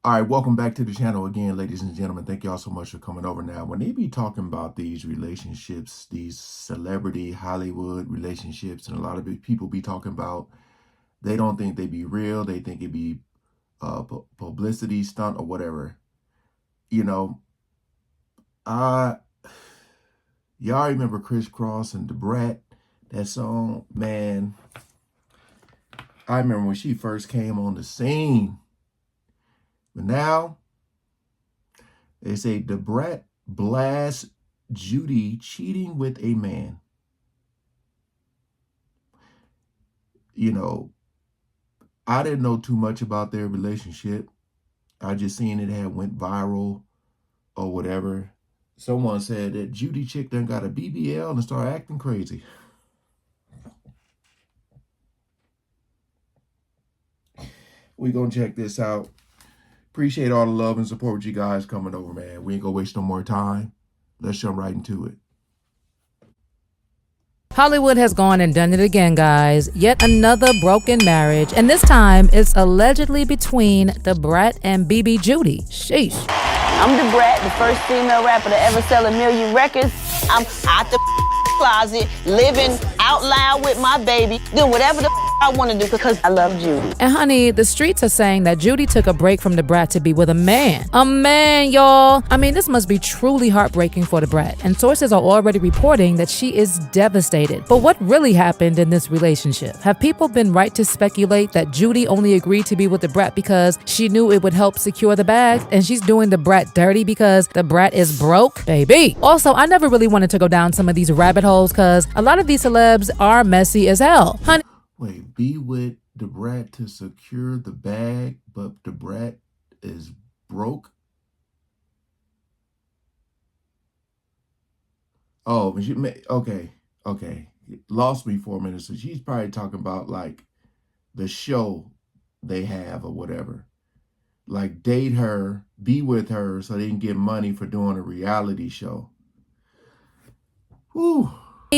All right, welcome back to the channel again, ladies and gentlemen. Thank y'all so much for coming over. Now, when they be talking about these relationships, these celebrity Hollywood relationships, and a lot of people be talking about, they don't think they be real. They think it be publicity stunt or whatever. You know, y'all remember Chris Cross and the Brat, that song? Man, I remember when she first came on the scene. But now, they say the Brat blasts Judy cheating with a man. You know, I didn't know too much about their relationship. I just seen it had went viral or whatever. Someone said that Judy chick done got a BBL and started acting crazy. We gonna check this out. Appreciate all the love and support you guys coming over, man. We ain't gonna waste no more time. Let's jump right into it. Hollywood has gone and done it again, guys. Yet another broken marriage, and this time it's allegedly between the Brat and BB Judy. Sheesh. I'm the Brat, the first female rapper to ever sell 1 million records. I'm out the closet, living out loud with my baby, doing whatever the I want to do because I love Judy. And honey, the streets are saying that Judy took a break from the Brat to be with a man. A man, y'all. I mean, this must be truly heartbreaking for the Brat. And sources are already reporting that she is devastated. But what really happened in this relationship? Have people been right to speculate that Judy only agreed to be with the Brat because she knew it would help secure the bag, and she's doing the Brat dirty because the Brat is broke? Baby. Also, I never really wanted to go down some of these rabbit holes because a lot of these celebs are messy as hell. Honey. Wait, be with the Brat to secure the bag, but the Brat is broke? Oh, but okay. Lost me for a minute. So she's probably talking about like the show they have or whatever. Like date her, be with her so they can get money for doing a reality show. Whew.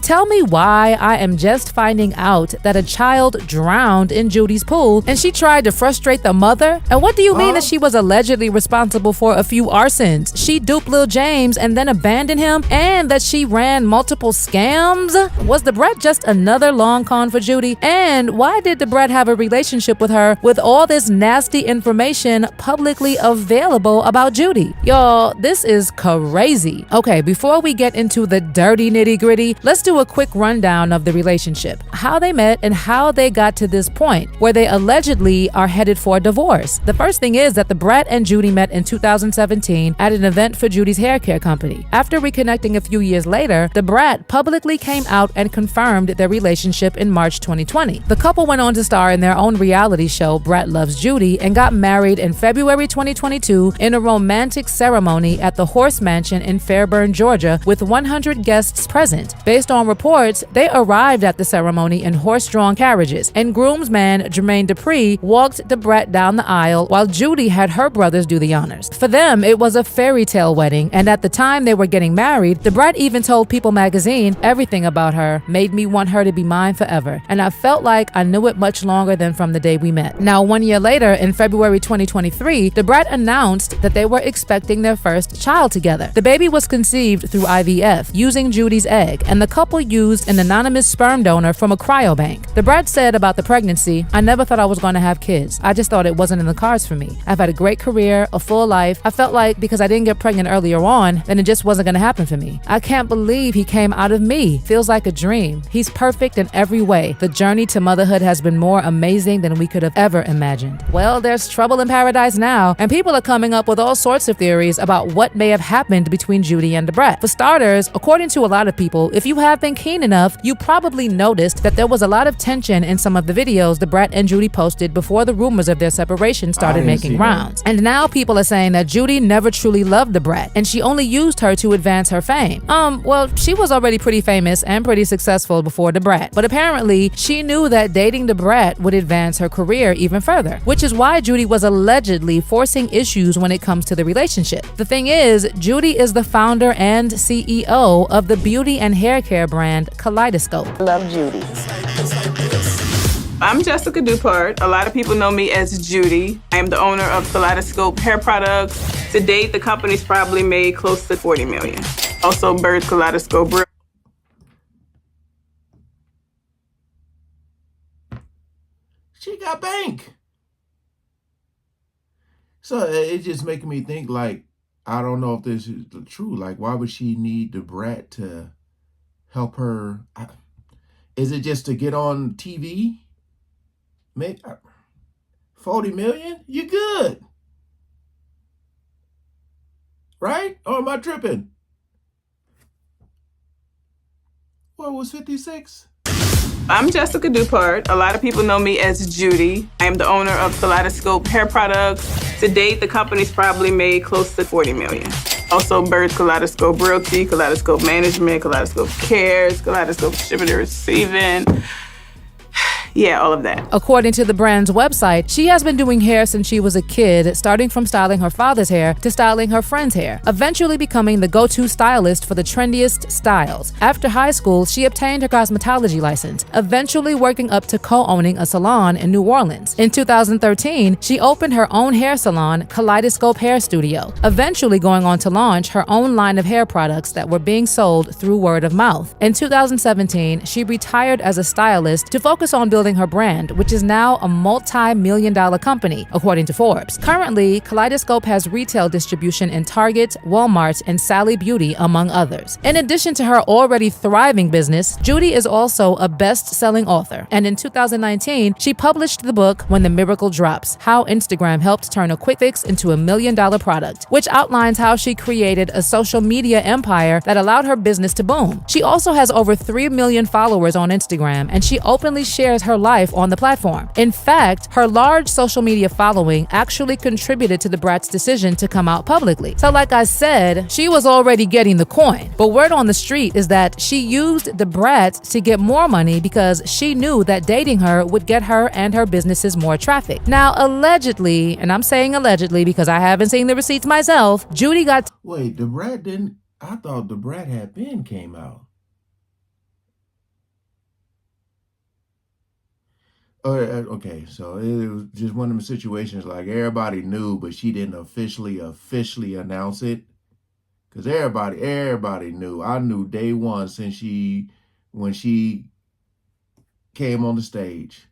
Tell me why I am just finding out that a child drowned in Judy's pool and she tried to frustrate the mother? And what do you mean that she was allegedly responsible for a few arsons? She duped Lil James and then abandoned him, and that she ran multiple scams? Was the Brat just another long con for Judy? And why did the Brat have a relationship with her with all this nasty information publicly available about Judy? Y'all, this is crazy. Okay, before we get into the dirty nitty-gritty, let's do a quick rundown of the relationship, how they met, and how they got to this point where they allegedly are headed for a divorce. The first thing is that the Brat and Judy met in 2017 at an event for Judy's hair care company. After reconnecting a few years later, the Brat publicly came out and confirmed their relationship in March 2020. The couple went on to star in their own reality show, Brat Loves Judy, and got married in February 2022 in a romantic ceremony at the Horse Mansion in Fairburn, Georgia, with 100 guests present. Based on reports, they arrived at the ceremony in horse-drawn carriages, and groomsman Jermaine Dupri walked the Brat down the aisle while Judy had her brothers do the honors. For them, it was a fairy tale wedding, and at the time they were getting married, the Brat even told People magazine, "Everything about her made me want her to be mine forever, and I felt like I knew it much longer than from the day we met." Now, 1 year later, in February 2023, the Brat announced that they were expecting their first child together. The baby was conceived through IVF using Judy's egg, and the couple used an anonymous sperm donor from a cryobank. The Brat said about the pregnancy, "I never thought I was going to have kids. I just thought it wasn't in the cards for me. I've had a great career, a full life. I felt like because I didn't get pregnant earlier on, then it just wasn't going to happen for me. I can't believe he came out of me. Feels like a dream. He's perfect in every way. The journey to motherhood has been more amazing than we could have ever imagined." Well, there's trouble in paradise now, and people are coming up with all sorts of theories about what may have happened between Judy and the Brat. For starters, according to a lot of people, if you have been keen enough, you probably noticed that there was a lot of tension in some of the videos the Brat and Judy posted before the rumors of their separation started making rounds. And now people are saying that Judy never truly loved the Brat, and she only used her to advance her fame. Well, she was already pretty famous and pretty successful before the Brat, but apparently she knew that dating the Brat would advance her career even further, which is why Judy was allegedly forcing issues when it comes to the relationship. The thing is, Judy is the founder and CEO of the beauty and hair care brand Kaleidoscope. I love Judy. I'm Jessica Dupart. A lot of people know me as Judy. I am the owner of Kaleidoscope Hair Products. To date, the company's probably made close to $40 million. Also, Bird Kaleidoscope Brill. She got bank. So it's just making me think, like, I don't know if this is true. Like, why would she need the Brat to help her? Is it just to get on TV? Maybe 40 million? You good. Right? Or am I tripping? What was 56? I'm Jessica Dupart. A lot of people know me as Judy. I am the owner of Kaleidoscope Hair Products. To date, the company's probably made close to $40 million. Also, Bird Kaleidoscope Realty, Kaleidoscope Management, Kaleidoscope Cares, Kaleidoscope Shipping and Receiving. Yeah, all of that. According to the brand's website, she has been doing hair since she was a kid, starting from styling her father's hair to styling her friend's hair, eventually becoming the go-to stylist for the trendiest styles. After high school, she obtained her cosmetology license, eventually working up to co-owning a salon in New Orleans. In 2013, she opened her own hair salon, Kaleidoscope Hair Studio, eventually going on to launch her own line of hair products that were being sold through word of mouth. In 2017, she retired as a stylist to focus on building her brand, which is now a multi-million-dollar company, according to Forbes. Currently, Kaleidoscope has retail distribution in Target, Walmart, and Sally Beauty, among others. In addition to her already thriving business, Judy is also a best-selling author, and in 2019, she published the book When the Miracle Drops: How Instagram Helped Turn a Quick Fix into a $1 million product, which outlines how she created a social media empire that allowed her business to boom. She also has over 3 million followers on Instagram, and she openly shares her life on the platform. In fact, her large social media following actually contributed to the Brat's decision to come out publicly. So like I said, she was already getting the coin. But word on the street is that she used the Brat to get more money because she knew that dating her would get her and her businesses more traffic. Now, allegedly, and I'm saying allegedly because I haven't seen the receipts myself, Judy got... Wait, the Brat didn't... I thought the Brat had been came out. Okay, so it was just one of them situations like everybody knew, but she didn't officially announce it. Because everybody knew. I knew day one when she came on the stage.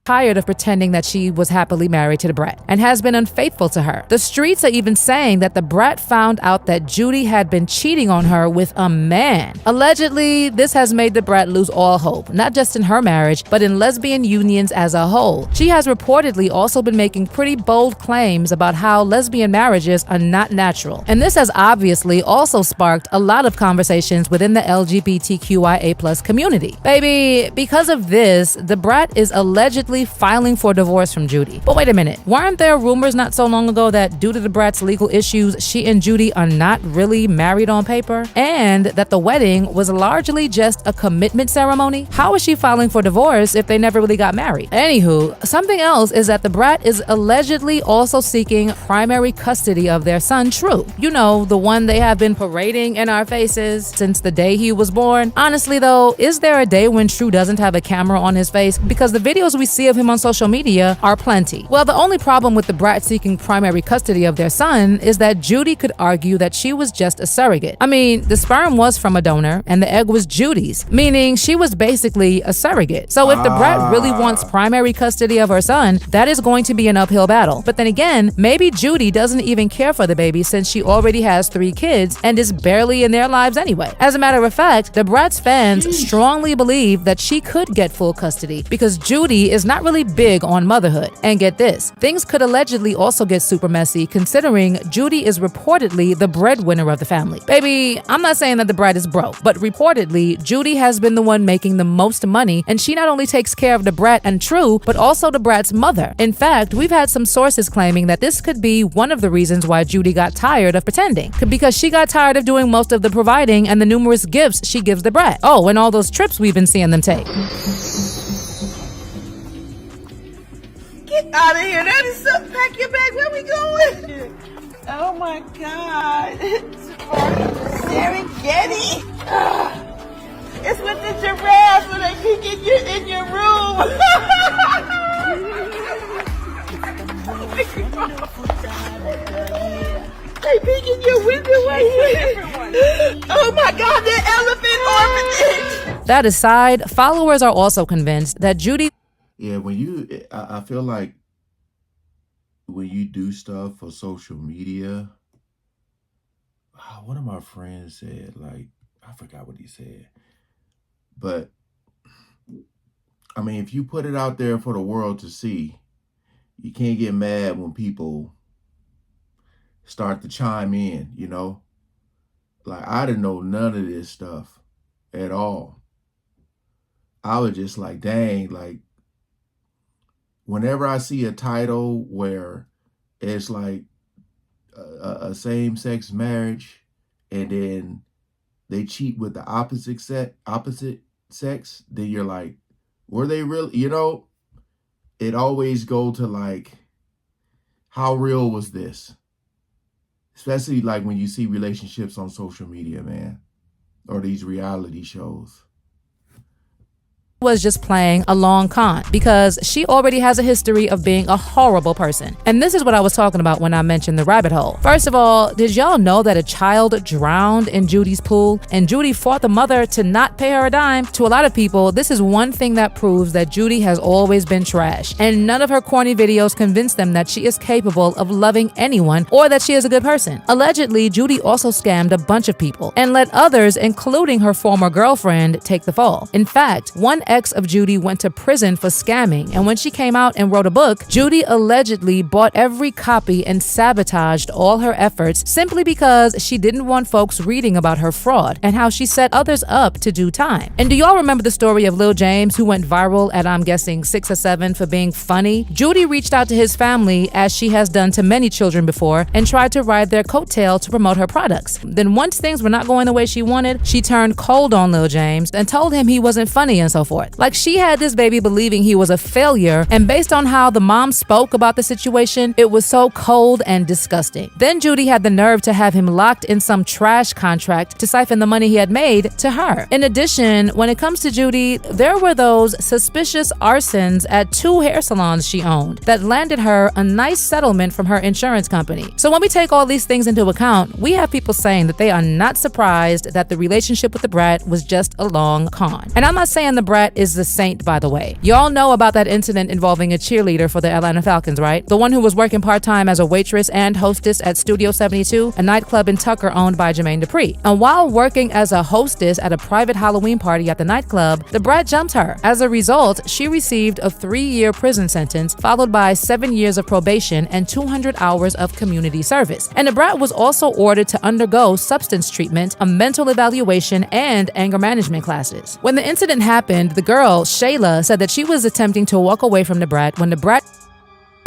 Tired of pretending that she was happily married to the Brat and has been unfaithful to her. The streets are even saying that the Brat found out that Judy had been cheating on her with a man. Allegedly, this has made the Brat lose all hope, not just in her marriage, but in lesbian unions as a whole. She has reportedly also been making pretty bold claims about how lesbian marriages are not natural. And this has obviously also sparked a lot of conversations within the LGBTQIA+ community. Baby, because of this, the Brat is allegedly filing for divorce from Judy. But wait a minute, weren't there rumors not so long ago that due to the Brat's legal issues, she and Judy are not really married on paper? And that the wedding was largely just a commitment ceremony? How is she filing for divorce if they never really got married? Anywho, something else is that the Brat is allegedly also seeking primary custody of their son, True. You know, the one they have been parading in our faces since the day he was born. Honestly though, is there a day when True doesn't have a camera on his face? Because the videos we see of him on social media are plenty. Well, the only problem with the Brat seeking primary custody of their son is that Judy could argue that she was just a surrogate. I mean, the sperm was from a donor and the egg was Judy's, meaning she was basically a surrogate. So if the Brat really wants primary custody of her son, that is going to be an uphill battle. But then again, maybe Judy doesn't even care for the baby since she already has 3 kids and is barely in their lives anyway. As a matter of fact, the Brat's fans strongly believe that she could get full custody because Judy is not really big on motherhood. And get this, things could allegedly also get super messy considering Judy is reportedly the breadwinner of the family. Baby, I'm not saying that the Brat is broke, but reportedly, Judy has been the one making the most money, and she not only takes care of the Brat and True, but also the Brat's mother. In fact, we've had some sources claiming that this could be one of the reasons why Judy got tired of pretending, because she got tired of doing most of the providing and the numerous gifts she gives the Brat. Oh, and all those trips we've been seeing them take. Get out of here. That is so... Pack your bag. Where we going? Oh, my God. Serengeti. It's with the giraffes when they peek in your room. They peek in your window right here. Oh my God, the elephant orphanage. That aside, followers are also convinced that Judy. Yeah, I feel like when you do stuff for social media, one of my friends said, like, I forgot what he said, but I mean, if you put it out there for the world to see, you can't get mad when people start to chime in, you know? Like, I didn't know none of this stuff at all. I was just like, dang, like, whenever I see a title where it's like a same-sex marriage and then they cheat with the opposite sex, then you're like, were they really, you know? It always go to like, how real was this? Especially like when you see relationships on social media, man, or these reality shows. Was just playing a long con because she already has a history of being a horrible person. And this is what I was talking about when I mentioned the rabbit hole. First of all, did y'all know that a child drowned in Judy's pool and Judy fought the mother to not pay her a dime? To a lot of people, this is one thing that proves that Judy has always been trash, and none of her corny videos convince them that she is capable of loving anyone or that she is a good person. Allegedly, Judy also scammed a bunch of people and let others, including her former girlfriend, take the fall. In fact, one ex of Judy went to prison for scamming, and when she came out and wrote a book, Judy allegedly bought every copy and sabotaged all her efforts simply because she didn't want folks reading about her fraud and how she set others up to do time. And do y'all remember the story of Lil James, who went viral at, I'm guessing, 6 or 7 for being funny? Judy reached out to his family, as she has done to many children before, and tried to ride their coattail to promote her products. Then once things were not going the way she wanted, she turned cold on Lil James and told him he wasn't funny and so forth. Like, she had this baby believing he was a failure, and based on how the mom spoke about the situation, it was so cold and disgusting. Then Judy had the nerve to have him locked in some trash contract to siphon the money he had made to her. In addition, when it comes to Judy, there were those suspicious arsons at 2 hair salons she owned that landed her a nice settlement from her insurance company. So when we take all these things into account, we have people saying that they are not surprised that the relationship with the Brat was just a long con. And I'm not saying the Brat is the saint, by the way. Y'all know about that incident involving a cheerleader for the Atlanta Falcons, right? The one who was working part-time as a waitress and hostess at Studio 72, a nightclub in Tucker owned by Jermaine Dupri. And while working as a hostess at a private Halloween party at the nightclub, the Brat jumped her. As a result, she received a 3-year prison sentence, followed by 7 years of probation and 200 hours of community service. And the Brat was also ordered to undergo substance treatment, a mental evaluation, and anger management classes. When the incident happened, the girl, Shayla, said that she was attempting to walk away from the Brat when the Brat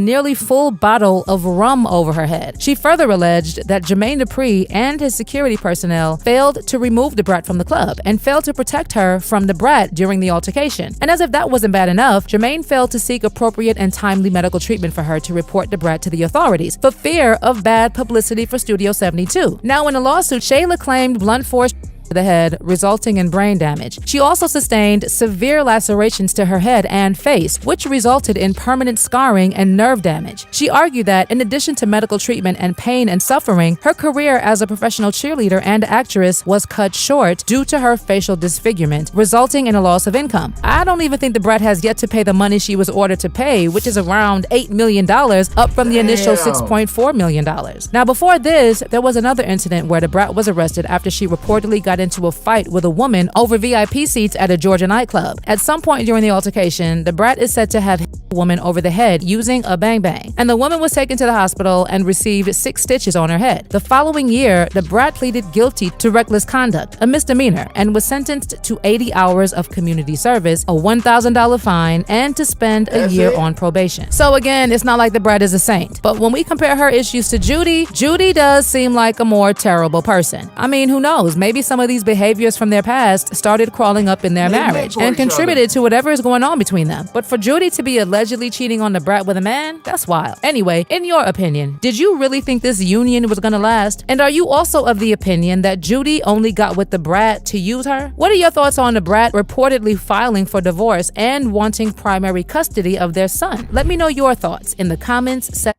nearly full bottle of rum over her head. She further alleged that Jermaine Dupri and his security personnel failed to remove the Brat from the club and failed to protect her from the Brat during the altercation. And as if that wasn't bad enough, Jermaine failed to seek appropriate and timely medical treatment for her to report the Brat to the authorities for fear of bad publicity for Studio 72. Now, in a lawsuit, Shayla claimed blunt force to the head, resulting in brain damage. She also sustained severe lacerations to her head and face, which resulted in permanent scarring and nerve damage. She argued that, in addition to medical treatment and pain and suffering, her career as a professional cheerleader and actress was cut short due to her facial disfigurement, resulting in a loss of income. I don't even think the Brat has yet to pay the money she was ordered to pay, which is around $8 million, up from the initial $6.4 million. Now, before this, there was another incident where the Brat was arrested after she reportedly got into a fight with a woman over VIP seats at a Georgia nightclub. At some point during the altercation, the Brat is said to have hit the woman over the head using a bang bang, and the woman was taken to the hospital and received 6 stitches on her head. The following year, the Brat pleaded guilty to reckless conduct, a misdemeanor, and was sentenced to 80 hours of community service, a $1,000 fine, and to spend a year on probation. So again, it's not like the Brat is a saint, but when we compare her issues to Judy, Judy does seem like a more terrible person. I mean, who knows? Maybe some of of these behaviors from their past started crawling up in their They met marriage for and each other. contributed to whatever is going on between them. But for Judy to be allegedly cheating on the brat with a man, that's wild. Anyway, in your opinion, did you really think this union was gonna last? And are you also of the opinion that Judy only got with the brat to use her? What are your thoughts on the brat reportedly filing for divorce and wanting primary custody of their son? Let me know your thoughts in the comments section.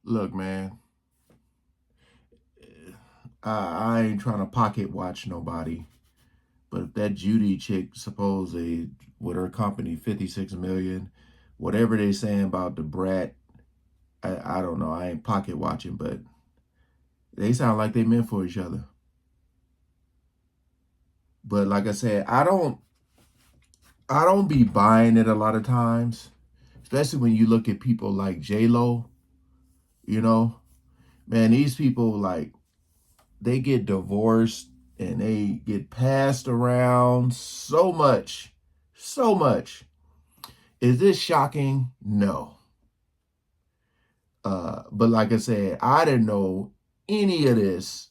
Look, man, I ain't trying to pocket watch nobody, but if that Judy chick supposedly with her company 56 million, whatever they saying about the brat, I don't know. I ain't pocket watching, but they sound like they meant for each other. But like I said, I don't be buying it a lot of times, especially when you look at people like J-Lo, you know, man, these people, like, they get divorced and they get passed around so much, so much. Is this shocking? No. But like I said, I didn't know any of this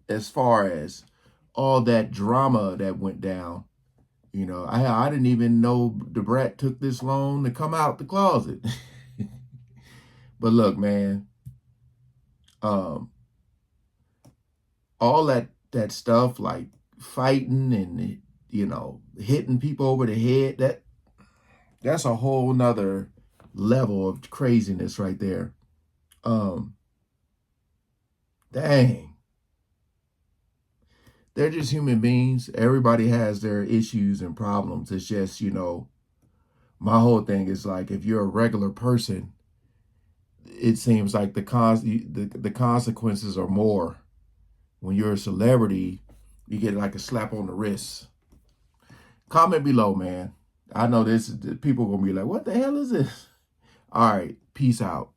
as far as all that drama that went down. You know, I didn't even know the brat took this long to come out the closet. But look, man, all that stuff like fighting and, you know, hitting people over the head, that's a whole nother level of craziness right there. Dang. They're just human beings. Everybody has their issues and problems. It's just, you know, my whole thing is like, if you're a regular person, it seems like the consequences are more. When you're a celebrity, you get like a slap on the wrist. Comment below, man. I know people are going to be like, what the hell is this? All right. Peace out.